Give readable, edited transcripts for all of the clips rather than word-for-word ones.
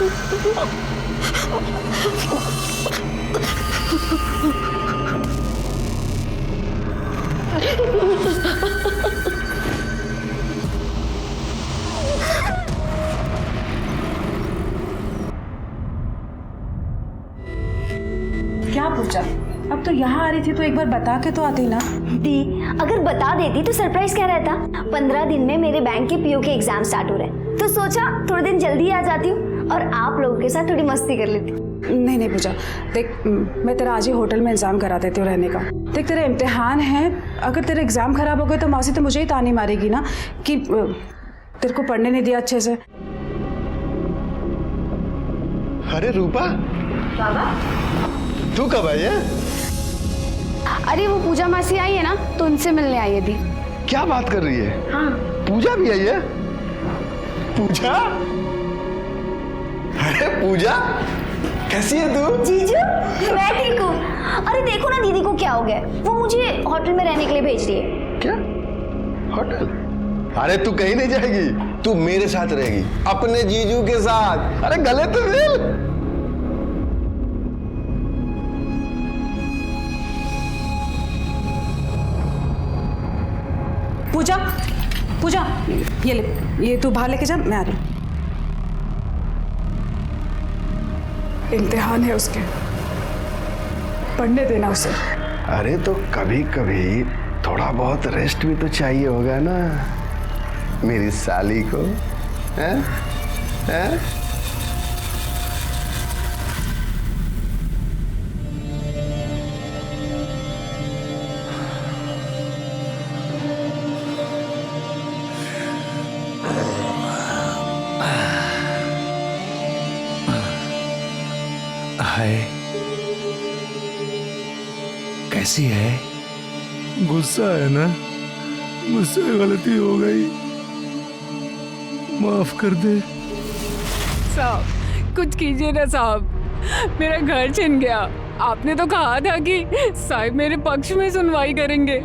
क्या पूछा? अब तो यहाँ आ रही थी तो एक बार बता के तो आती ना। दी, अगर बता देती तो सरप्राइज क्या रहता। 15 दिन में मेरे बैंक के पीओ के एग्जाम स्टार्ट हो रहे हैं, तो सोचा थोड़े दिन जल्दी आ जाती हूँ और आप लोगों के साथ थोड़ी मस्ती कर लेती। नहीं पूजा, देख मैं तेरा आज ही होटल में इंतजाम करा देती हूँ रहने का। देख तेरा इम्तिहान है, अगर तेरे एग्जाम खराब हो गए तो मौसी तो मुझे ही तानी मारेगी ना कि तेरे को पढ़ने नहीं दिया अच्छे से। अरे रूपा, तू कब आई है? अरे वो पूजा मासी आई है ना, तो उनसे मिलने आई है दी। क्या बात कर रही है? हाँ। पूजा भी आई है? पूजा? अरे पूजा, कैसी है तू? जीजू, मैं ठीक हूँ। अरे देखो ना दीदी को क्या हो गया, वो मुझे होटल में रहने के लिए भेज रही है। क्या? होटल? अरे तू कहीं नहीं जाएगी, तू मेरे साथ रहेगी, अपने जीजू के साथ। अरे गले तो मिल। पूजा, पूजा, ये ले, ये तू बाहर लेके जा, मैं आ रही हूँ। इम्तिहान है उसके, पढ़ने देना उसे। अरे तो कभी कभी थोड़ा बहुत रेस्ट भी तो चाहिए होगा ना मेरी साली को, हैं? हैं? हाय, कैसी है? गुस्सा है ना? मुझसे गलती हो गई, माफ कर दे। साहब कुछ कीजिए ना साहब, मेरा घर छिन गया। आपने तो कहा था कि साहब मेरे पक्ष में सुनवाई करेंगे।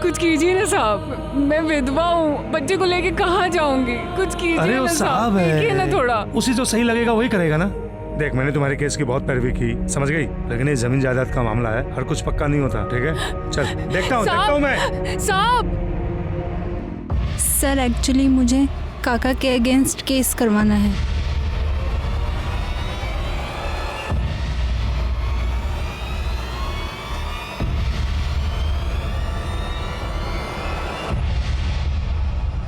कुछ कीजिए ना साहब, मैं विधवा हूँ, बच्चे को लेके कहाँ जाऊंगी? कुछ कीजिए अरे वो ना साहब देखिए ना थोड़ा। उसी जो सही लगेगा वही करेगा ना। देख मैंने तुम्हारे केस की बहुत पैरवी की, समझ गई, लेकिन ये जमीन जायदाद का मामला है, हर कुछ पक्का नहीं होता, ठीक है? चल देखता हूँ मैं। साहब सर एक्चुअली मुझे काका के अगेंस्ट केस करवाना है।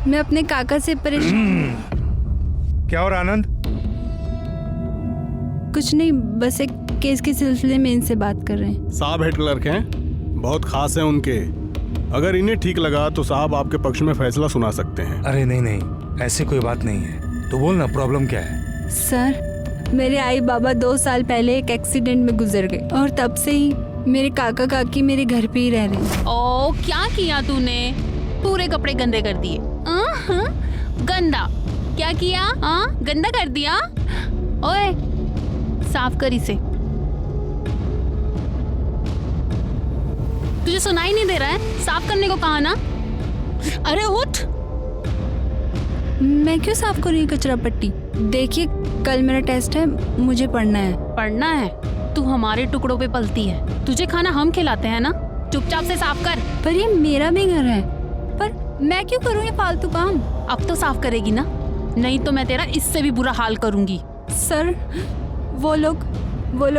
मैं अपने काका से परेशान। क्या और आनंद? कुछ नहीं, बस एक केस के सिलसिले में इनसे बात कर रहे हैं। साहब हेड क्लर्क हैं, बहुत खास हैं उनके। अगर इन्हें ठीक लगा तो साहब आपके पक्ष में फैसला सुना सकते हैं। अरे नहीं, ऐसी कोई बात नहीं है, तो बोल ना प्रॉब्लम क्या है? सर मेरे आई बाबा 2 साल पहले एक एक्सीडेंट में गुजर गए और तब से ही मेरे काका काकी मेरे घर पे ही रह रहे हैं। ओ क्या किया तूने? पूरे कपड़े गंदे कर दिए। गंदा क्या किया? गंदा कर दिया। ओए साफ कर इसे। तुझे सुनाई नहीं दे रहा है? साफ करने को कहा ना। अरे उठ। मैं क्यों साफ करूँ ये कचरा पट्टी? देखिए कल मेरा टेस्ट है, मुझे पढ़ना है। पढ़ना है? तू हमारे टुकड़ों पे पलती है, तुझे खाना हम खिलाते हैं ना। चुपचाप से साफ कर। पर ये मेरा भी घर है, पर मैं क्यों करूँ ये फालतू काम? अब तो साफ करेगी ना, नहीं तो मैं तेरा इससे भी बुरा हाल करूंगी। सर वो लोग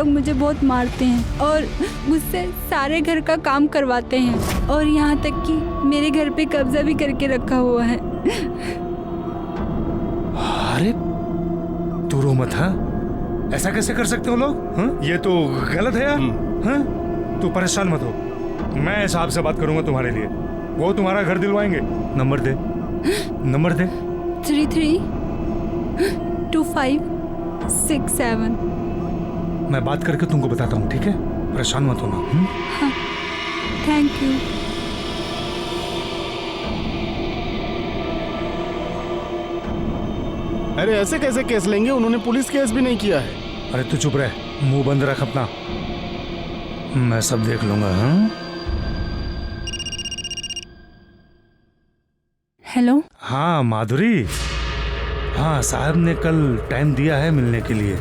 मुझे बहुत मारते हैं और मुझसे सारे घर का काम करवाते हैं और यहाँ तक कि मेरे घर पे कब्जा भी करके रखा हुआ है। अरे तू रो मत। हाँ ऐसा कैसे कर सकते हो लोग? हाँ ये तो गलत है यार। हाँ तू परेशान मत हो, मैं साहब से बात करूंगा तुम्हारे लिए, वो तुम्हारा घर दिलवाएंगे। नंबर दे। 332567। मैं बात करके तुमको बताता हूँ, ठीक है? परेशान मत होना। हाँ थैंक यू। अरे ऐसे कैसे केस लेंगे? उन्होंने पुलिस केस भी नहीं किया है। अरे तू चुप रह, मुंह बंद रख अपना, मैं सब देख लूंगा। हाँ हेलो। हाँ माधुरी, हाँ, साहब ने कल टाइम दिया है मिलने के लिए।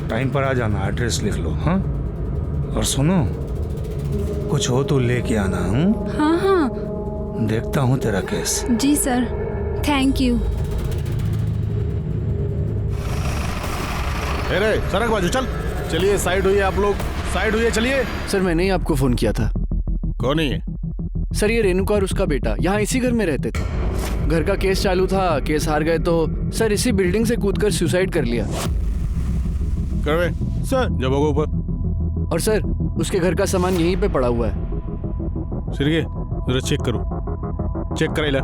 टाइम पर आ जाना, एड्रेस लिख लो। हाँ, और सुनो, कुछ हो तो लेके आना। हाँ हाँ देखता हूँ तेरा केस। जी सर, थैंक यू। अरे सड़क बाजू चल। चलिए साइड हुई आप लोग, साइड हुई, चलिए। सर मैंने ही आपको फोन किया था। कौन है ये? सर ये रेणुका और उसका बेटा यहाँ इसी घर में रहते थे। घर का केस चालू था, केस हार गए तो सर इसी बिल्डिंग से कूदकर सुसाइड कर लिया। करवे सर, जब होगा ऊपर। और सर उसके घर का सामान यहीं पे पड़ा हुआ है। सिरगे जरा चेक करो, चेक कराइला।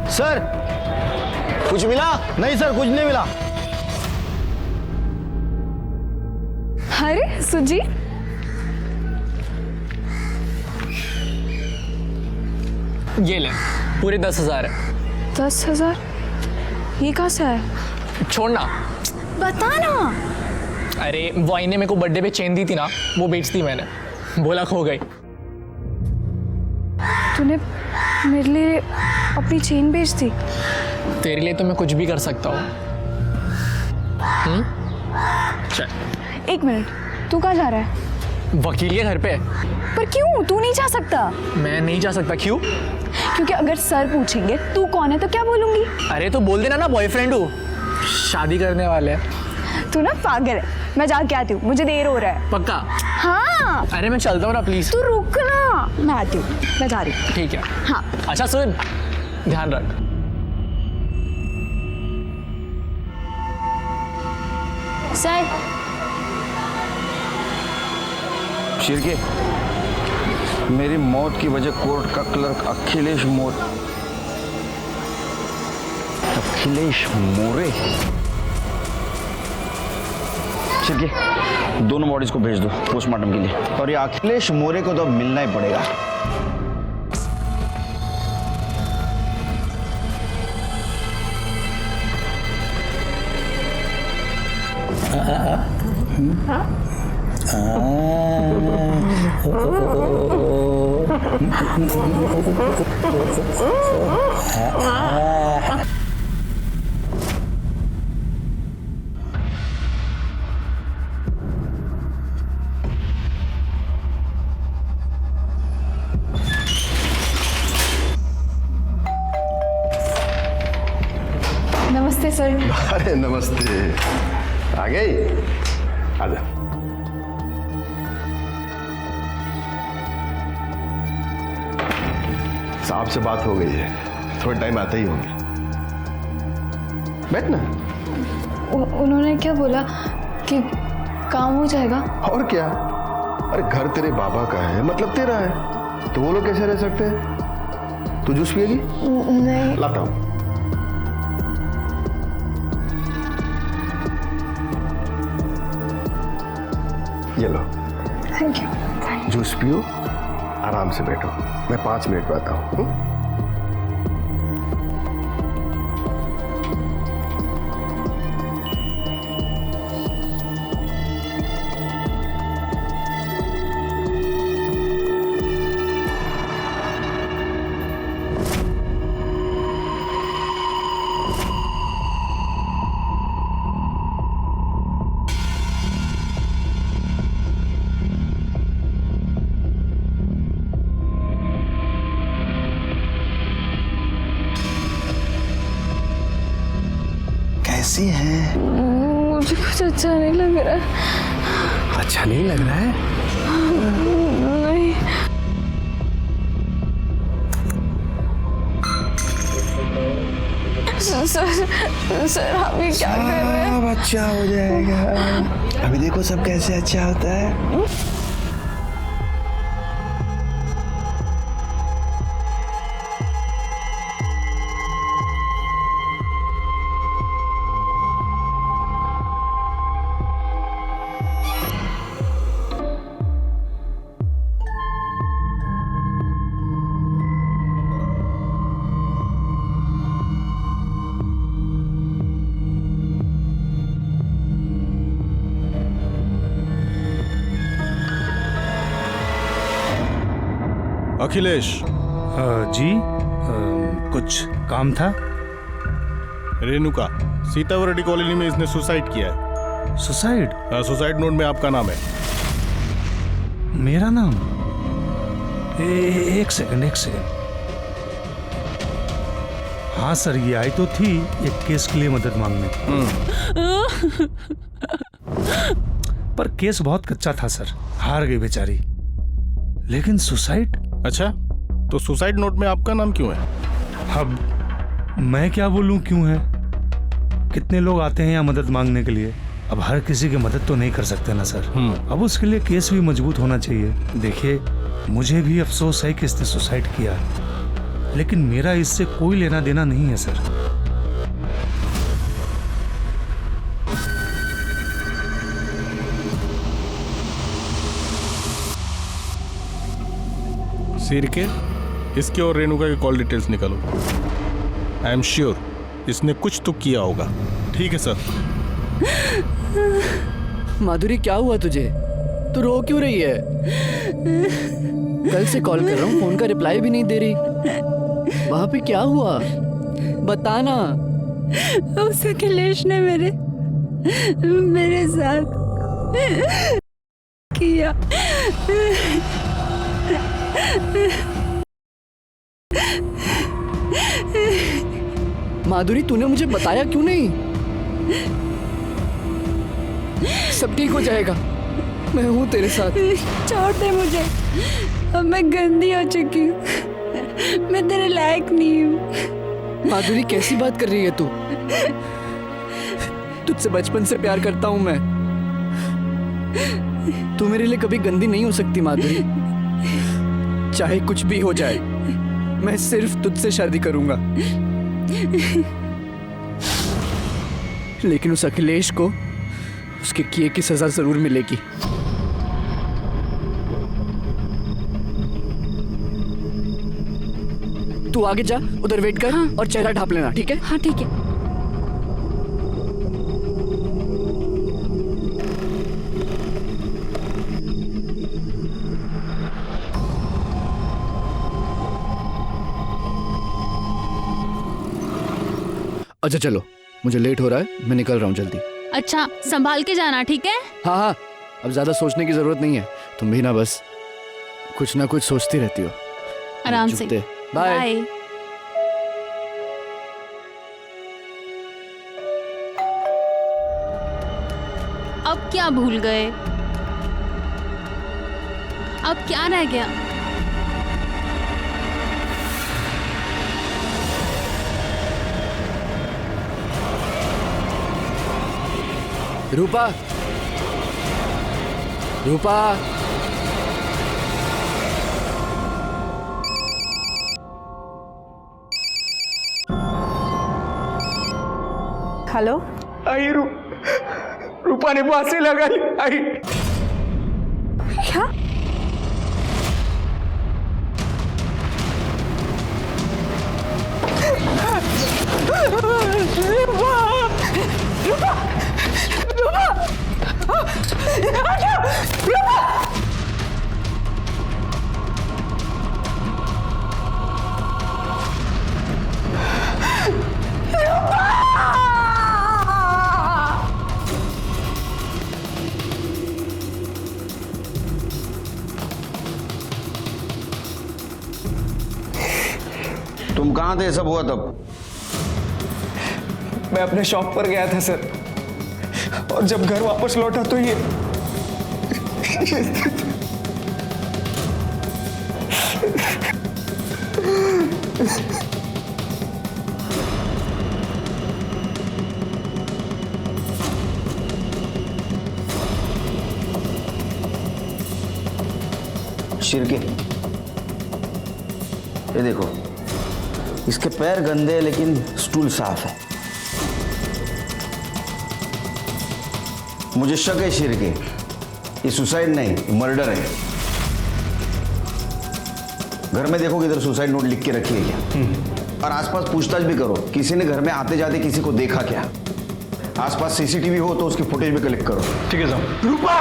सर कुछ मिला? नहीं सर, कुछ नहीं मिला। अरे सुजी, ये ले, पूरे 10,000 है। 10,000? ये कहाँ से है? छोड़ना। बता ना। अरे वो आईने मेरे को बर्थडे पे चेन दी थी ना, वो बेच दी मैंने, बोला खो गई। तूने मेरे लिए अपनी चेन बेच दी? तेरे लिए तो मैं कुछ भी कर सकता हूँ। चल। एक मिनट, तू कहाँ जा रहा है? वकील के घर पे। पर क्यों? तू नहीं जा सकता। मैं नहीं जा सकता। क्यों? क्योंकि अगर सर पूछेंगे तू कौन है तो क्या बोलूंगी? अरे तो बोल देना ना, बॉयफ्रेंड हूँ, शादी करने वाले हैं। तू ना पागल है। मैं जाके आती हूँ, मुझे देर हो रहा है। पक्का? हाँ। अरे मैं चलता हूँ ना, प्लीज। तू रुक ना, मैं आती हूँ, मैं जा रही हूँ। ठीक है। हाँ। अच्छा सुन, ध्यान रख। सर शिरके, मेरी मौत की वजह कोर्ट का क्लर्क अखिलेश मोरे। शिरके, दोनों बॉडीज को भेज दो पोस्टमार्टम के लिए। और ये अखिलेश मोरे को तो अब मिलना ही पड़ेगा। नमस्ते सर। अरे नमस्ते, आ गई? आजा। साहब से बात हो गई है, थोड़े टाइम आते ही होंगे। बैठ ना। उन्होंने क्या बोला कि काम हो जाएगा? और क्या, अरे घर तेरे बाबा का है, मतलब तेरा है, तो वो लोग कैसे रह सकते हैं? तू जूस पिएगी? नहीं। लाता हूं। ये लो। Thank you. जूस पियो, आराम से बैठो, मैं 5 मिनट में आता हूँ। कैसी है? मुझे कुछ अच्छा नहीं लग रहा है। अच्छा नहीं लग रहा है? नहीं। सर अभी क्या कर रहे हैं? सब अच्छा हो जाएगा, अभी देखो सब कैसे अच्छा होता है। अखिलेश। जी कुछ काम था? रेणुका, सीतावरडी कॉलोनी में इसने सुसाइड किया है। सुसाइड? सुसाइड नोट में आपका नाम है। मेरा नाम? एक सेकंड। हाँ सर, ये आई तो थी एक केस के लिए मदद मांगने। पर केस बहुत कच्चा था सर, हार गई बेचारी। लेकिन सुसाइड? अच्छा, तो सुसाइड नोट में आपका नाम क्यों है? अब मैं क्या बोलूं क्यों है? कितने लोग आते हैं यहाँ मदद मांगने के लिए, अब हर किसी की मदद तो नहीं कर सकते ना सर। अब उसके लिए केस भी मजबूत होना चाहिए। देखिए, मुझे भी अफसोस है कि इसने सुसाइड किया, लेकिन मेरा इससे कोई लेना देना नहीं है सर। सिर के इसके और रेणुका के कॉल डिटेल्स निकालो। आई एम श्योर इसने कुछ तो किया होगा। ठीक है सर। माधुरी, क्या हुआ तुझे? तू रो क्यों रही है? कल से कॉल कर रहा हूँ, फोन का रिप्लाई भी नहीं दे रही। वहां पे क्या हुआ? बताना। उस अखिलेश ने मेरे साथ किया। माधुरी, तूने मुझे बताया क्यों नहीं? सब ठीक हो जाएगा, मैं हूँ तेरे साथ। छोड़ दे मुझे, अब मैं गंदी हो चुकी हूँ, मैं तेरे लायक नहीं हूँ। माधुरी, कैसी बात कर रही है तू? तुझसे बचपन से प्यार करता हूँ मैं। तू मेरे लिए कभी गंदी नहीं हो सकती माधुरी। चाहे कुछ भी हो जाए, मैं सिर्फ तुझसे शादी करूंगा। लेकिन उस अखिलेश को उसके किए की सजा जरूर मिलेगी। तू आगे जा, उधर वेट कर। हाँ। और चेहरा ढांप लेना, ठीक है? हाँ ठीक है। अच्छा चलो, मुझे लेट हो रहा है, मैं निकल रहा हूँ जल्दी। अच्छा, संभाल के जाना, ठीक है? हाँ हाँ, अब ज्यादा सोचने की जरूरत नहीं है। तुम भी ना बस कुछ ना कुछ सोचती रहती हो। आराम से। बाय। अब क्या भूल गए? अब क्या रह गया? रूपा, रूपा, हेलो। आई रूपा ने फांसी लगाई। आई क्या? तुम कहाँ थे सब हुआ तब? मैं अपने शॉप पर गया था सर, और जब घर वापस लौटा तो ये शिरके, ये देखो, इसके पैर गंदे हैं लेकिन स्टूल साफ है। मुझे शक है शिरके, ये सुसाइड नहीं, मर्डर है। घर में देखो किधर सुसाइड नोट लिख के रखी है क्या? और आसपास पूछताछ भी करो, किसी ने घर में आते जाते किसी को देखा क्या? आसपास सीसीटीवी हो तो उसकी फुटेज भी कलेक्ट करो। ठीक है साहब। रूपा,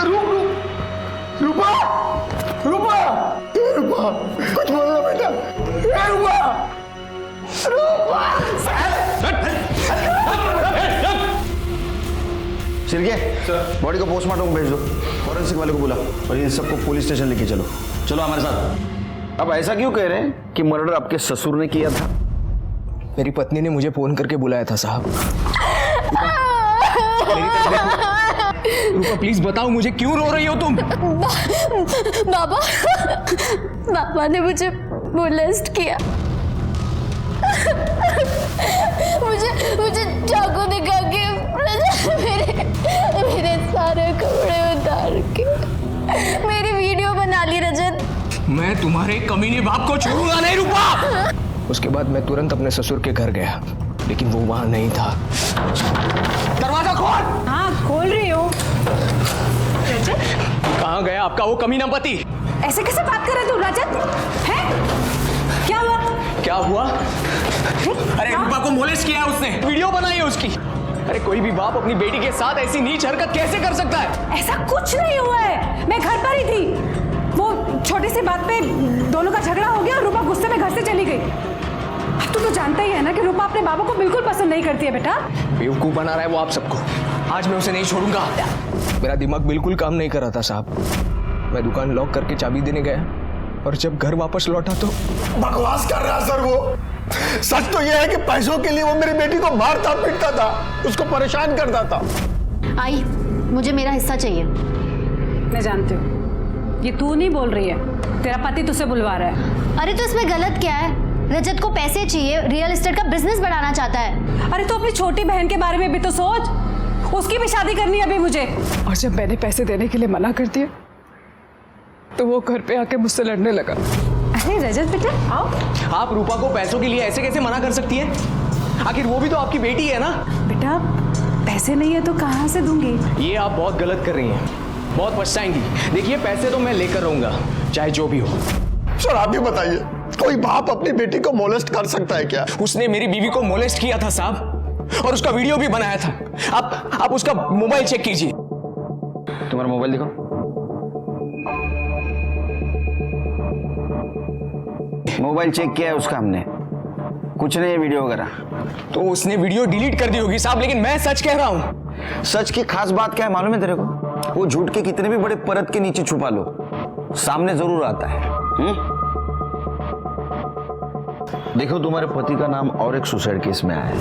रूपा, रूपा, रूपा, रूपा, कुछ बोलो बेटा। सिरके, बॉडी को पोस्टमार्टम को भेज दो, फॉरेंसिक वाले को बुला और इन सबको पुलिस स्टेशन लेके चलो। चलो हमारे साथ। अब ऐसा क्यों कह रहे हैं कि मर्डर आपके ससुर ने किया था? मेरी पत्नी ने मुझे फोन करके बुलाया था साहब। रूपा प्लीज बताओ मुझे, क्यों रो रही हो तुम? बाबा ने मुझे मोलेस्ट किया। मुझे चाकू दिखा के मेरे सारे कपड़े उतार के मेरी वीडियो बना ली रजत। मैं तुम्हारे कमीने बाप को छोड़ूंगा नहीं रूपा। उसके बाद मैं तुरंत अपने ससुर के घर गया, लेकिन वो वहां नहीं था। दरवाजा खोल। हाँ खोल रही हूँ। कहाँ गया आपका वो कमीना पति? ऐसे कैसे बात कर रहे तू रजत? है क्या हुआ? क्या हुआ? अरे रूपा को मोलेस्ट किया उसने, वीडियो बनाई है उसकी। अरे कोई भी बाप अपनी बेटी के साथ ऐसी नीच हरकत कैसे कर सकता है? ऐसा कुछ नहीं हुआ है, मैं घर पर ही थी। वो छोटी सी बात पे दोनों का झगड़ा हो गया और रूपा गुस्से में घर से चली गई। अब तू तो जानता ही है ना कि रूपा अपने बाबा को बिल्कुल पसंद नहीं करती है बेटा। बेवकूफ बना रहा है वो आप सबको। आज मैं उसे नहीं छोड़ूंगा। मेरा दिमाग बिल्कुल काम नहीं कर रहा था साहब। मैं दुकान लॉक करके चाबी देने गया और जब घर वापस लौटा तो बकवास कर रहा सर वो। सच तो यह है कि पैसों के लिए वो मेरी बेटी को मारता पीटता था, उसको परेशान करता था। आई, मुझे मेरा हिस्सा चाहिए। मैं जानती हूँ ये तू नहीं बोल रही है, तेरा पति तुझसे बुलवा रहा है। अरे तो इसमें गलत क्या है? रजत को पैसे चाहिए, रियल एस्टेट का बिजनेस बढ़ाना चाहता है। अरे तो अपनी छोटी बहन के बारे में भी तो सोच, उसकी भी शादी करनी है अभी मुझे। और जब मैंने पैसे देने के लिए मना कर दिया तो वो घर पे आके मुझसे लड़ने लगा। अरे रजत बेटा आओ। आप रूपा को पैसों के लिए ऐसे कैसे मना कर सकती हैं? आखिर वो भी तो आपकी बेटी है ना। बेटा पैसे नहीं है तो कहाँ से दूंगी? ये आप बहुत गलत कर रही हैं, बहुत पछताएंगी। देखिए पैसे तो मैं लेकर रहूंगा चाहे जो भी हो। सर आप ही बताइए, कोई बाप अपनी बेटी को मोलेस्ट कर सकता है क्या? उसने मेरी बीवी को मोलेस्ट किया था साहब, और उसका वीडियो भी बनाया था। आप उसका मोबाइल चेक कीजिए। तुम्हारा मोबाइल दिखाओ। मोबाइल चेक किया है उसका हमने, कुछ नहीं है वीडियो वगैरह। तो उसने वीडियो डिलीट कर दी होगी साहब, लेकिन मैं सच कह रहा हूं। सच की खास बात क्या है मालूम है तेरे को? वो झूठ के कितने भी बड़े परत के नीचे छुपा लो, सामने जरूर आता है। देखो तुम्हारे पति का नाम और एक सुसाइड केस में आया है।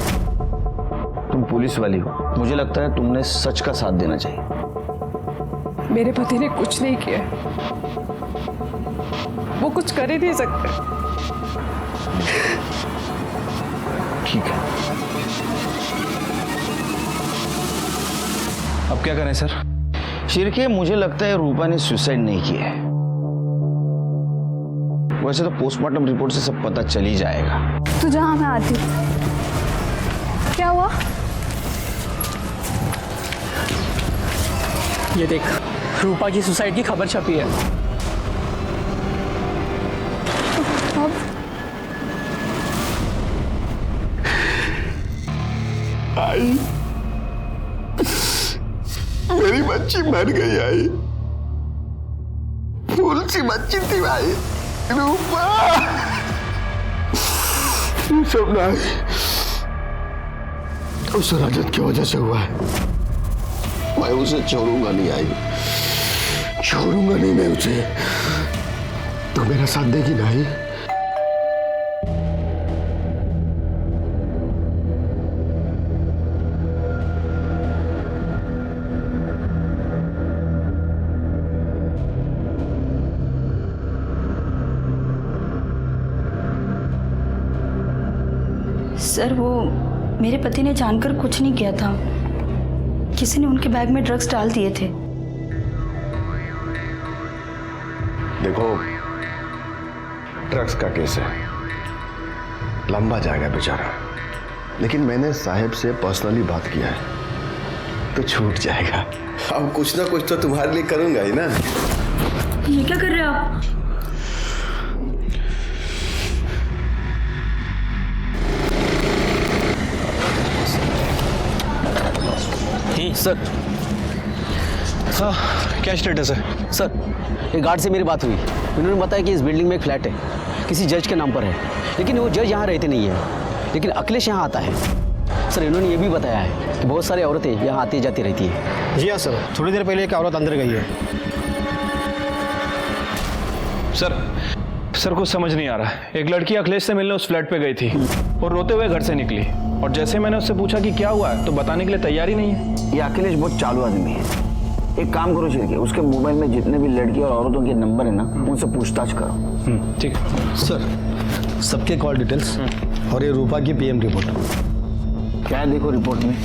तुम पुलिस वाली हो, मुझे लगता है तुमने सच का साथ देना चाहिए। मेरे पति ने कुछ नहीं किया, वो कुछ कर ही नहीं सकते। ठीक है, अब क्या करें सर? शिरके मुझे लगता है रूपा ने सुसाइड नहीं किया है। वैसे तो पोस्टमार्टम रिपोर्ट से सब पता चल ही जाएगा। तू जहां मैं आती हूँ। क्या हुआ? ये देख, रूपा की सुसाइड की खबर छपी है। अब आई, मेरी बच्ची मर गई। आई फूल सी बच्ची थी भाई, रूपा। सब ना उस रजत की वजह से हुआ है। मैं उसे छोड़ूंगा नहीं। आई छोड़ूंगा नहीं मैं उसे। तो मेरा साथ देगी ना? आई सर वो मेरे पति ने जानकर कुछ नहीं किया था, किसी ने उनके बैग में ड्रग्स डाल दिए थे। देखो ड्रग्स का केस है, लंबा जाएगा बेचारा, लेकिन मैंने साहब से पर्सनली बात किया है तो छूट जाएगा। अब कुछ ना कुछ तो तुम्हारे लिए करूंगा ही ना। ये क्या कर रहे हो आप? सर क्या स्टेटस है? सर ये गार्ड से मेरी बात हुई, इन्होंने बताया कि इस बिल्डिंग में एक फ्लैट है, किसी जज के नाम पर है, लेकिन वो जज यहाँ रहते नहीं है, लेकिन अखिलेश यहाँ आता है। सर इन्होंने ये भी बताया है कि बहुत सारी औरतें यहाँ आती जाती रहती है। जी हाँ सर, थोड़ी देर पहले एक औरत अंदर गई है। सर कुछ समझ नहीं आ रहा है। एक लड़की अखिलेश से मिलने उस फ्लैट पे गई थी और रोते हुए घर से निकली, और जैसे मैंने उससे पूछा कि क्या हुआ है तो बताने के लिए तैयार ही नहीं है। ये अखिलेश बहुत चालू आदमी है। एक काम करो शिरके, उसके मोबाइल में जितने भी लड़की और औरतों के नंबर है ना, उनसे पूछताछ करो। ठीक है सर, सबके कॉल डिटेल्स और ये रूपा की पीएम रिपोर्ट। क्या है देखो रिपोर्ट में?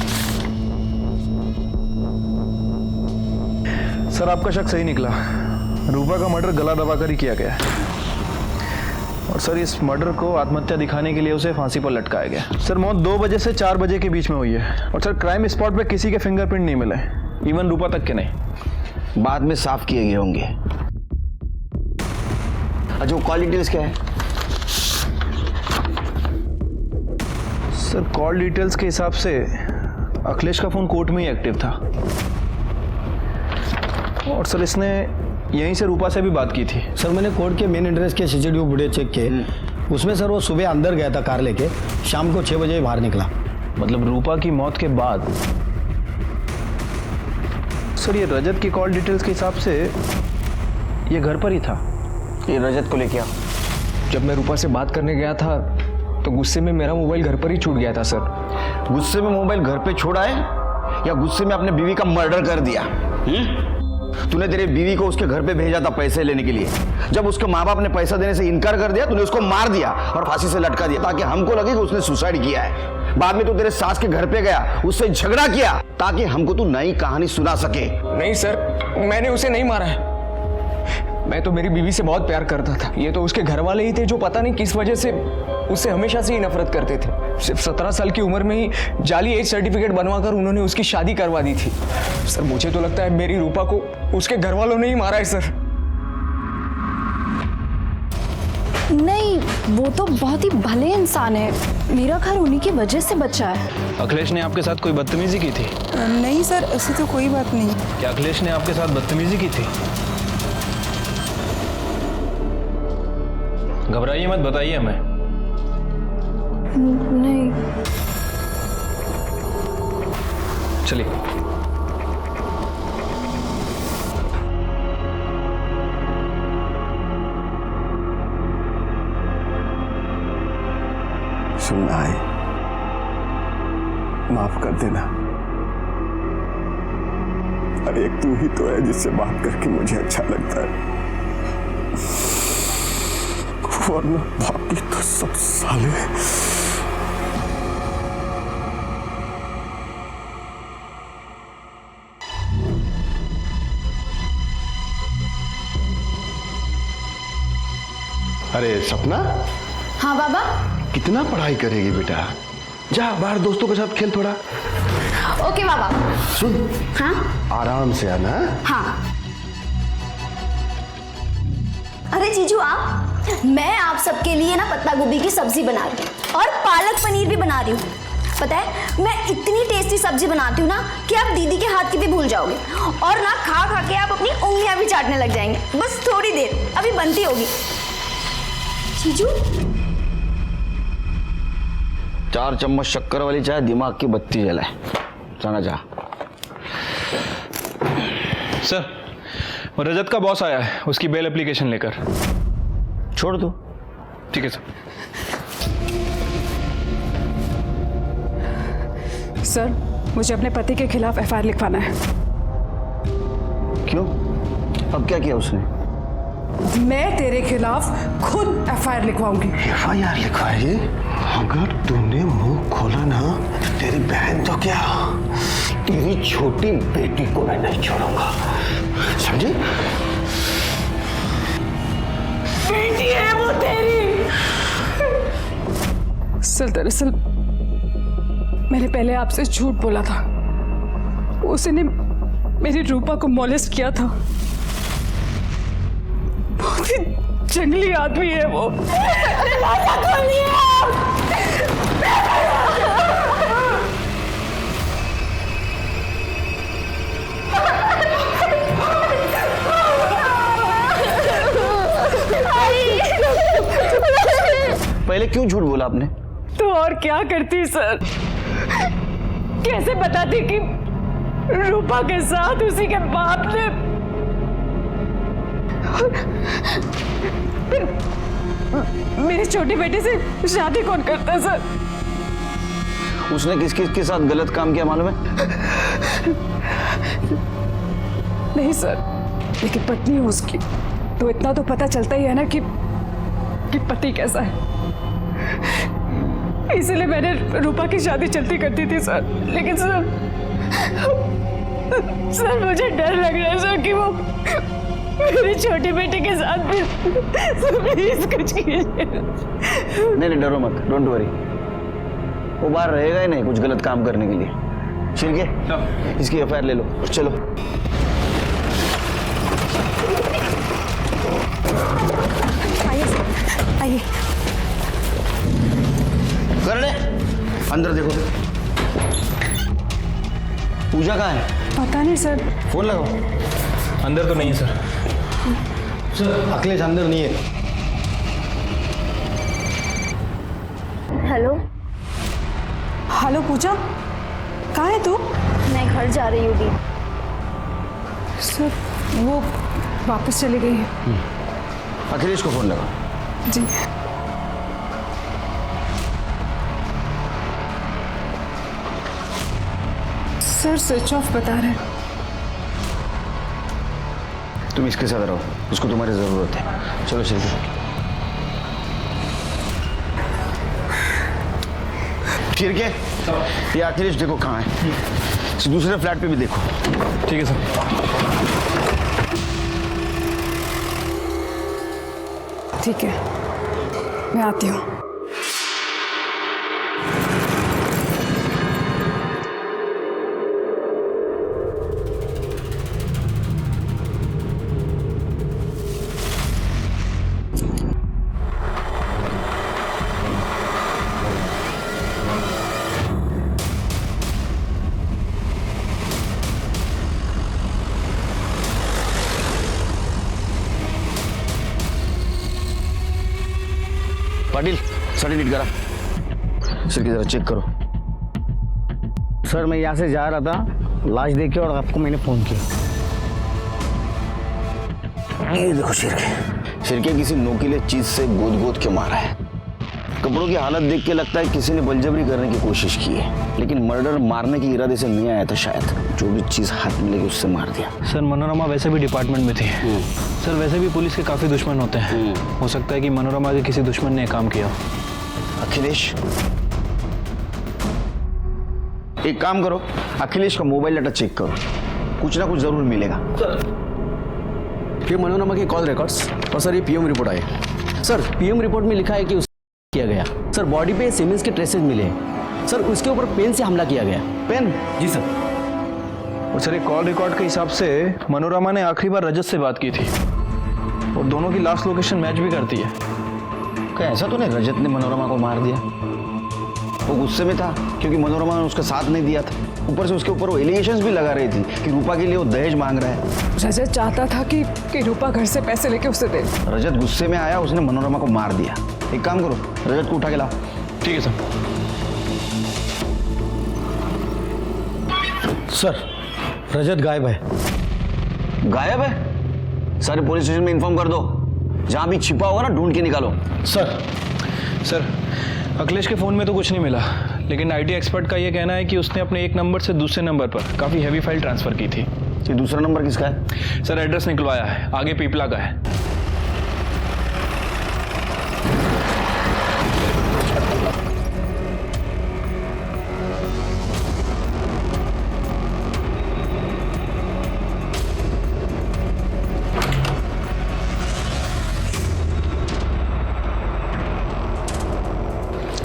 सर आपका शक सही निकला। रूपा का मर्डर गला दबाकर ही किया गया है, और सर इस मर्डर को आत्महत्या दिखाने के लिए उसे फांसी पर लटकाया गया। सर मौत 2 बजे से 4 बजे के बीच में हुई है, और सर क्राइम स्पॉट पे किसी के फिंगरप्रिंट नहीं मिले, इवन रूपा तक के नहीं। बाद में साफ किए गए होंगे। अच्छा वो कॉल डिटेल्स क्या है? सर कॉल डिटेल्स के हिसाब से अखिलेश का फोन कोर्ट में ही एक्टिव था, और सर इसने यहीं से रूपा से भी बात की थी। सर मैंने कोर्ट के मेन एड्रेस के सीसीटीवी फुटेज चेक किए, उसमें सर वो सुबह अंदर गया था कार लेके, शाम को 6 बजे बाहर निकला। मतलब रूपा की मौत के बाद। सर ये रजत की कॉल डिटेल्स के हिसाब से ये घर पर ही था। ये रजत को लेके आओ। जब मैं रूपा से बात करने गया था तो गुस्से में मेरा मोबाइल घर पर ही छूट गया था सर। गुस्से में मोबाइल घर पे छोड़ा है या गुस्से में अपने बीवी का मर्डर कर दिया? तूने तेरे बीवी को उसके घर पे भेजा था पैसे लेने के लिए। जब उसके माँ बाप ने पैसा देने से इनकार कर दिया, तूने उसको मार दिया और फांसी से लटका दिया, ताकि हमको लगे कि उसने सुसाइड किया है। बाद में तू तेरे सास के घर पे गया, उससे झगड़ा किया, ताकि हमको तू नई कहानी सुना सके। नहीं सर, मैंने उसे नहीं मारा है। मैं तो मेरी बीवी से बहुत प्यार करता था। ये तो उसके घर वाले ही थे जो पता नहीं किस वजह से उससे हमेशा से ही नफरत करते थे। सिर्फ 17 साल की उम्र में ही जाली एज सर्टिफिकेट बनवाकर उन्होंने उसकी शादी करवा दी थी। सर मुझे तो लगता है मेरी रूपा को उसके घर वालों ने ही मारा है सर। नहीं, वो तो बहुत ही भले इंसान है। मेरा घर उन्हीं की वजह से बचा है। अखिलेश ने आपके साथ कोई बदतमीजी की थी? नहीं सर, ऐसी तो कोई बात नहीं। क्या अखिलेश ने आपके साथ बदतमीजी की थी? घबराइए मत, बताइए हमें। नहीं। चलिए। सुन आई, माफ कर देना। अरे एक तू ही तो है जिससे बात करके मुझे अच्छा लगता है, वरना बाकी तो सब साले। अरे सपना। हाँ बाबा। कितना पढ़ाई करेगी बेटा? जा बाहर दोस्तों के साथ खेल थोड़ा। ओके बाबा। सुन। हाँ आराम से आना। हाँ। अरे जीजू आप, मैं आप सबके लिए ना पत्ता गोभी की सब्जी बना रही हूँ और पालक पनीर भी बना रही हूँ। पता है मैं इतनी टेस्टी सब्जी बनाती हूँ ना कि आप दीदी के हाथ की भी भूल जाओगे, और ना खा खा के आप अपनी उंगलियां भी चाटने लग जाएंगे। बस थोड़ी देर, अभी बनती होगी। जीजू 4 चम्मच शक्कर वाली चाय दिमाग की बत्ती जलाए। जाना जा। सर रजत का बॉस आया है, उसकी बेल एप्लीकेशन लेकर। छोड़ दो। ठीक है सर। सर मुझे अपने पति के खिलाफ एफआईआर लिखवाना है। क्यों? अब क्या किया उसने? मैं तेरे खिलाफ खुद एफआईआर लिखवाऊंगी। एफआईआर लिखवाएगी? अगर तूने मुंह खोला ना, तेरी बहन तो क्या, तेरी छोटी बेटी को मैं नहीं छोड़ूंगा, समझी? बेटी है वो तेरी। सर दरअसल मैंने पहले आपसे झूठ बोला था। उसने मेरी रूपा को मॉलेस्ट किया था। बहुत ही जंगली आदमी है वो। पहले क्यों झूठ बोला आपने? तो और क्या करती सर, कैसे बताती कि रूपा के साथ उसी के बाप ने फिर मेरे छोटे बेटे से शादी कौन करता है सर? उसने किस किस के साथ गलत काम किया मालूम है? नहीं सर, लेकिन पत्नी हूँ उसकी, तो इतना तो पता चलता ही है ना कि पति कैसा है। इसलिए मैंने रूपा की शादी चलती करती थी सर। लेकिन सर मुझे डर लग रहा है सर कि वो मेरे छोटे बेटे के साथ भी। प्लीज कुछ कीजिए। नहीं डरो मत, डोंट वरी, वो बाहर रहेगा ही नहीं कुछ गलत काम करने के लिए। शिर्के, इसकी एफआईआर ले लो, चलो। आइए। कर ले, अंदर देखो। पूजा कहाँ है? पता नहीं सर। फोन लगाओ। अंदर तो नहीं है सर। सर अखिलेश अंदर नहीं है। हेलो। हेलो पूजा, कहाँ है तू? मैं घर जा रही हूँ दी। सर वो वापस चली गई है। अखिलेश को फोन लगाओ। जी। सर स्विच ऑफ बता रहे हैं। तुम इसके साथ रहो, उसको तुम्हारी जरूरत है। चलो शिल्पी। शिर्के, ये अखिलेश देखो कहाँ है, दूसरे फ्लैट पे भी देखो। ठीक है सर। ठीक है, मैं आती हूँ। पाटिल, सर्टिफिकेट करा। सर की जरा चेक करो। सर मैं यहाँ से जा रहा था, लाश देख के और आपको मैंने फोन किया। ये देखो शिर्के किसी नोकीले चीज से गोद के मारा है। कपड़ों की हालत देख के लगता है किसी ने बलजबरी करने की कोशिश की है, लेकिन मर्डर मारने के इरादे से नहीं आया था शायद। जो भी चीज हाथ में लेके उससे मार दिया। सर मनोरमा वैसे भी डिपार्टमेंट में थी। सर वैसे भी पुलिस के काफी दुश्मन होते हैं। हो सकता है कि मनोरमा के किसी दुश्मन ने काम किया। अखिलेश, एक काम करो, अखिलेश का मोबाइल डाटा चेक करो, कुछ ना कुछ जरूर मिलेगा। ये मनोरमा के कॉल रिकॉर्ड्स और सर ये पीएम रिपोर्ट आई। सर पीएम रिपोर्ट में लिखा है कि किया गया। सर बॉडी पे सीमेंस के ट्रेसेस मिले हैं। सर उसके ऊपर पेन से हमला किया गया। पेन? जी सर। और सर एक कॉल रिकॉर्ड के हिसाब से मनोरमा ने आखिरी बार रजत से बात की थी और दोनों की लास्ट लोकेशन मैच भी करती है। क्या ऐसा तो नहीं रजत ने मनोरमा को मार दिया? वो गुस्से में था क्योंकि मनोरमा ने उसका साथ नहीं दिया था। ऊपर से उसके ऊपर वो एलिगेशंस भी लगा रही थी कि रूपा के लिए वो दहेज मांग रहा है। रजत चाहता था कि रूपा घर से पैसे लेके उसे दे। रजत गुस्से में आया, उसने मनोरमा को मार दिया। एक काम करो, रजत को उठा के लाओ। ठीक है सर। सर रजत गायब है। गायब है? सारे पुलिस स्टेशन में इन्फॉर्म कर दो, जहां भी छिपा होगा ना ढूंढ के निकालो। सर अखिलेश के फ़ोन में तो कुछ नहीं मिला, लेकिन आईटी एक्सपर्ट का ये कहना है कि उसने अपने एक नंबर से दूसरे नंबर पर काफ़ी हैवी फाइल ट्रांसफ़र की थी। ये दूसरा नंबर किसका है? सर एड्रेस निकलवाया है, आगे पीपला का है।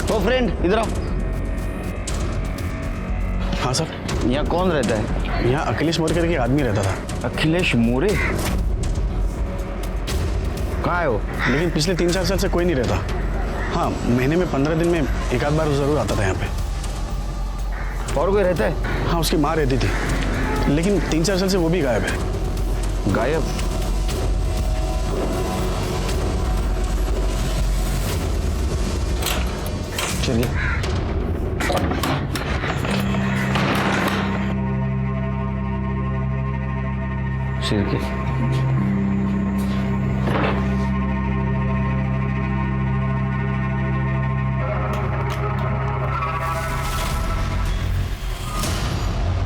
ओ फ्रेंड इधर आओ। हाँ सर। यहाँ कौन रहता है? यहाँ अखिलेश मोरे करके आदमी रहता था। अखिलेश मोरे? कहाँ है वो? लेकिन पिछले 3-4 साल से कोई नहीं रहता। हाँ महीने में 15 दिन में एक आध बार जरूर आता था यहाँ पे। और कोई रहता है? हाँ उसकी माँ रहती थी, लेकिन 3-4 साल से वो भी गायब है। गायब? चलिए। शिरके,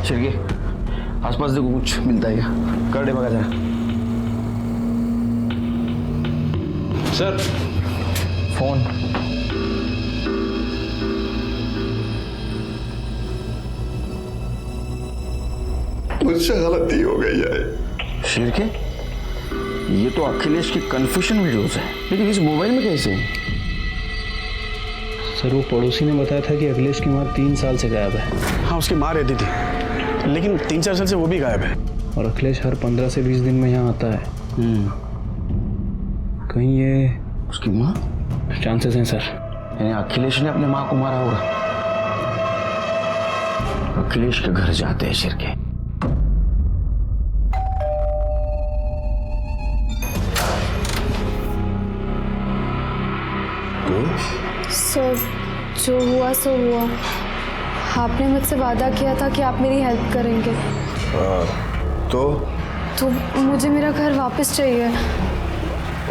शिरके, आसपास देखो कुछ मिलता है क्या? कर दे बगा जरा। Sir phone. मुझसे गलती हो गई है। शिरके, ये तो अखिलेश की कन्फेशन वीडियोस है, लेकिन इस मोबाइल में कैसे? सर वो पड़ोसी ने बताया था कि अखिलेश की माँ 3 साल से गायब है। हाँ, उसकी माँ रहती थी, लेकिन 3-4 साल से वो भी गायब है। और अखिलेश हर 15 से 20 दिन में यहाँ आता है। कहीं ये उसकी माँ? चांसेस हैं सर। यानी अखिलेश ने अपने माँ को मारा होगा। अखिलेश के घर जाते हैं शिरके। सर, जो हुआ सो हुआ। आपने मुझसे वादा किया था कि आप मेरी हेल्प करेंगे। तो मुझे मेरा घर वापस चाहिए।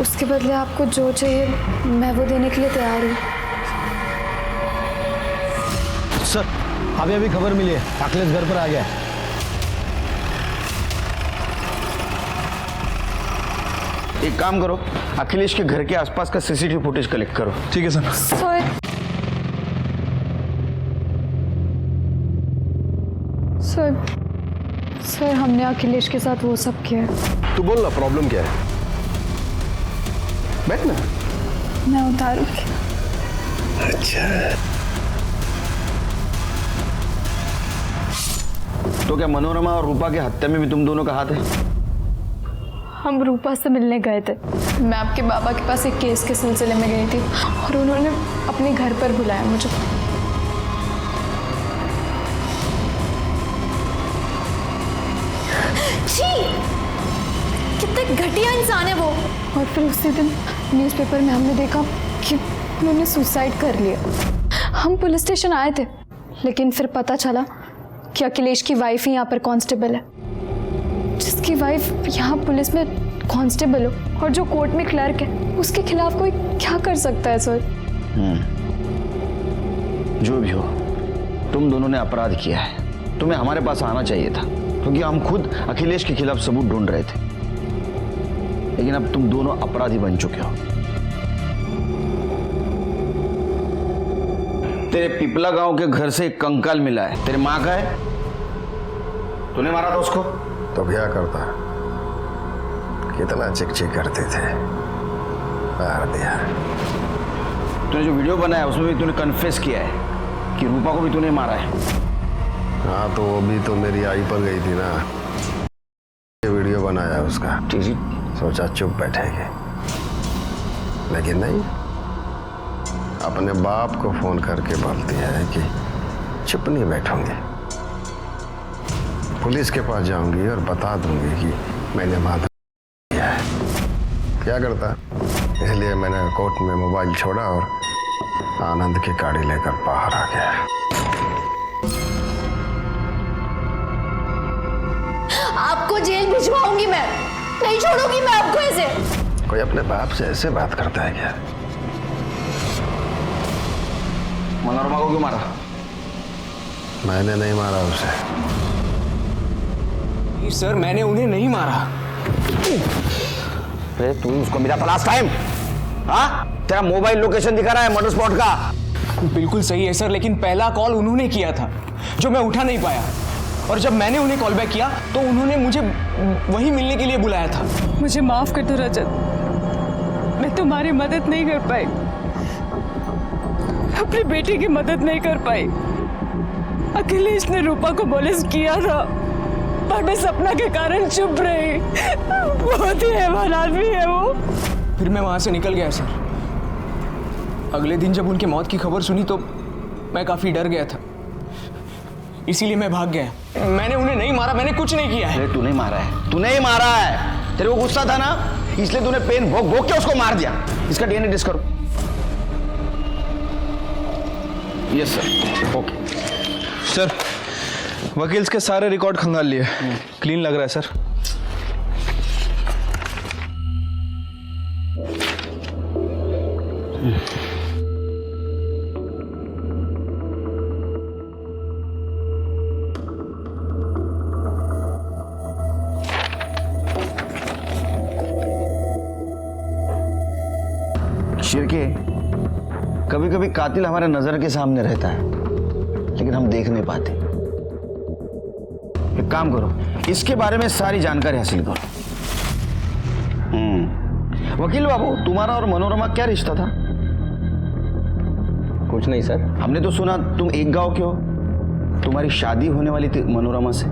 उसके बदले आपको जो चाहिए मैं वो देने के लिए तैयार हूँ। सर, अभी अभी खबर मिली है, अखिलेश घर पर आ गया है। एक काम करो, अखिलेश के घर के आसपास का सीसीटीवी फुटेज कलेक्ट करो। ठीक है सर। सर, हमने अखिलेश के साथ वो सब किया है। तू बोल ना, प्रॉब्लम क्या है? बैठ ना। मैं उतारूंगी। अच्छा, तो क्या मनोरमा और रूपा की हत्या में भी तुम दोनों का हाथ है? हम रूपा से मिलने गए थे। मैं आपके बाबा के पास एक केस के सिलसिले में गई थी और उन्होंने अपने घर पर बुलाया मुझे। छी! कितने घटिया इंसान है वो। और फिर उसी दिन न्यूज़पेपर में हमने देखा कि उन्होंने सुसाइड कर लिया। हम पुलिस स्टेशन आए थे, लेकिन फिर पता चला कि अखिलेश की वाइफ ही यहाँ पर कांस्टेबल है। जिसकी वाइफ यहाँ पुलिस में कांस्टेबल हो और जो कोर्ट में क्लर्क है, उसके खिलाफ कोई क्या कर सकता है सर? जो भी हो, तुम दोनों ने अपराध किया है। तुम्हें हमारे पास आना चाहिए था, क्योंकि हम खुद अखिलेश के खिलाफ सबूत ढूंढ रहे थे। लेकिन अब तुम दोनों अपराधी बन चुके हो। तेरे पिपला गांव के घर से एक कंकाल मिला है। तेरे माँ का है? तूने मारा था उसको? तो क्या करता? कितना चिक करते थे, मार दिया। तूने जो वीडियो बनाया उसमें भी तूने कन्फेस किया है कि रूपा को भी तूने मारा है। हाँ, तो वो भी तो मेरी आई पर गई थी ना। ये वीडियो बनाया उसका। सोचा चुप बैठेगी, लेकिन नहीं, अपने बाप को फोन करके बोलती है कि चुप नहीं बैठूंगी, पुलिस के पास जाऊंगी और बता दूंगी कि मैंने मारा किया है। क्या करता? इसलिए मैंने कोर्ट में मोबाइल छोड़ा और आनंद की गाड़ी लेकर बाहर आ गया। आपको जेल भिजवाऊंगी मैं, नहीं छोड़ूंगी मैं आपको ऐसे। कोई अपने बाप से ऐसे बात करता है क्या? मनोरमा को क्यों मारा? मैंने नहीं मारा उसे। सर, मैंने उन्हें नहीं मारा। अरे तू उसको मिला था लास्ट टाइम? हाँ, तेरा मोबाइल लोकेशन दिखा रहा है मर्डर स्पॉट का। बिल्कुल सही है सर, लेकिन पहला कॉल उन्होंने किया था जो मैं उठा नहीं पाया, और जब मैंने उन्हें कॉल बैक किया तो उन्होंने मुझे वहीं मिलने के लिए बुलाया था। मुझे माफ कर दो रजत, मैं तुम्हारी मदद नहीं कर पाई, अपनी बेटी की मदद नहीं कर पाई। अखिलेश ने रूपा को मोलेस किया था, पर मैं सपना के कारण चुप रही। बहुत ही हैवान आदमी है वो। फिर मैं वहां से निकल गया सर। अगले दिन जब उनकी मौत की खबर सुनी तो मैं काफी डर गया था, इसीलिए मैं भाग गया। मैंने उन्हें नहीं मारा, मैंने कुछ नहीं किया है। तू नहीं मारा है, तूने ही मारा है। तेरे को गुस्सा था ना, इसलिए तूने पेन भोग भोग के उसको मार दिया। इसका डीएनए टेस्ट करो। Yes sir. ओके सर, वकील के सारे रिकॉर्ड खंगाल लिए, क्लीन लग रहा है सर। शिरके, कभी कभी कातिल हमारे नजर के सामने रहता है लेकिन हम देख नहीं पाते। एक काम करो, इसके बारे में सारी जानकारी हासिल करो। वकील बाबू, तुम्हारा और मनोरमा क्या रिश्ता था? कुछ नहीं सर। हमने तो सुना तुम एक गांव के हो, तुम्हारी शादी होने वाली थी मनोरमा से।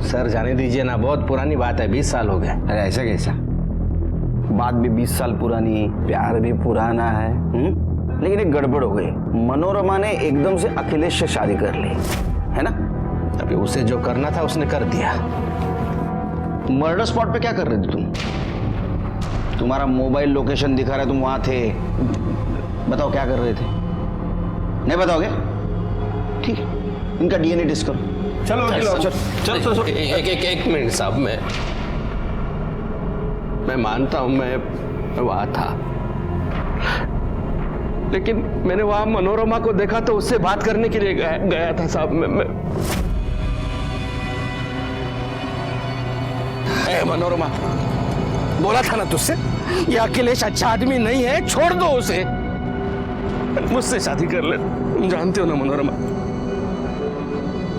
सर जाने दीजिए ना, बहुत पुरानी बात है, 20 साल हो गए। अरे ऐसा कैसा? बात भी 20 साल पुरानी, प्यार भी पुराना है। लेकिन एक गड़बड़ हो गई, मनोरमा ने एकदम से अखिलेश से शादी कर ली, है ना? अभी उसे जो करना था उसने कर दिया। मर्डर स्पॉट पे क्या कर रहे थे तुम? तुम्हारा मोबाइल लोकेशन दिखा रहा है, तुम वहां थे। बताओ क्या कर रहे थे? नहीं बताओगे? ठीक है, इनका डीएनए टेस्ट करो। चलो चलो एक मिनट साहब, मैं मानता हूं मैं वहां था, लेकिन मैंने वहां मनोरमा को देखा तो उससे बात करने के लिए गया था साहब। मैं मनोरमा, बोला था ना तुझसे, ये अखिलेश अच्छा आदमी नहीं है, छोड़ दो उसे, मुझसे शादी कर ले। तुम जानते हो ना मनोरमा,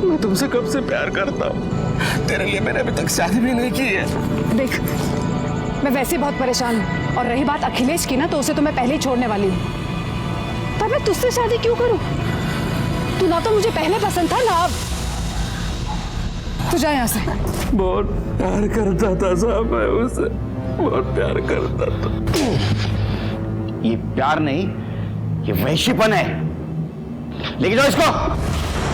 मैं तुमसे कब से प्यार करता हूँ, तेरे लिए मैंने अभी तक शादी भी नहीं की है। देख, मैं वैसे बहुत परेशान हूँ, और रही बात अखिलेश की ना, तो उसे तो मैं पहले ही छोड़ने वाली हूँ। पर मैं तुझसे शादी क्यों करूँ? तू ना तो मुझे पहले पसंद था, ना अब। तू जा यहाँ से। बहुत प्यार करता था साहब, मैं उससे बहुत प्यार करता था। ये प्यार नहीं, ये वैश्यपन है। लेके जाओ इसको।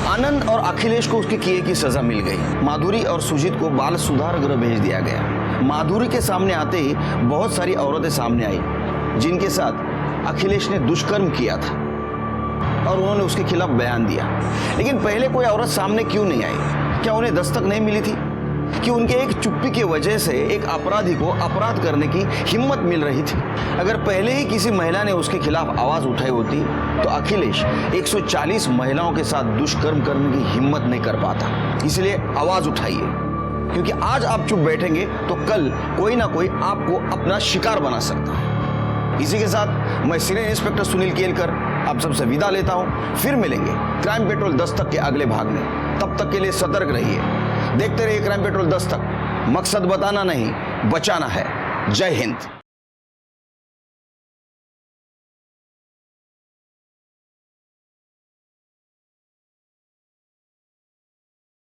आनंद और अखिलेश को उसके किए की सजा मिल गई। माधुरी और सुजीत को बाल सुधार गृह भेज दिया गया। माधुरी के सामने आते ही बहुत सारी औरतें सामने आई जिनके साथ अखिलेश ने दुष्कर्म किया था, और उन्होंने उसके खिलाफ बयान दिया। लेकिन पहले कोई औरत सामने क्यों नहीं आई? क्या उन्हें दस्तक नहीं मिली थी कि उनके एक चुप्पी की वजह से एक अपराधी को अपराध करने की हिम्मत मिल रही थी? अगर पहले ही किसी महिला ने उसके खिलाफ आवाज उठाई होती तो अखिलेश 140 महिलाओं के साथ दुष्कर्म करने की हिम्मत नहीं कर पाता। इसलिए आवाज उठाइए, क्योंकि आज आप चुप बैठेंगे तो कल कोई ना कोई आपको अपना शिकार बना सकता है। इसी के साथ मैं सीनियर इंस्पेक्टर सुनील केलकर आप सबसे विदा लेता हूं। फिर मिलेंगे क्राइम पेट्रोल दस्तक के अगले भाग में। तब तक के लिए सतर्क रहिए, देखते रहिए क्राइम पेट्रोल दस्तक। मकसद बताना नहीं, बचाना है। जय हिंद।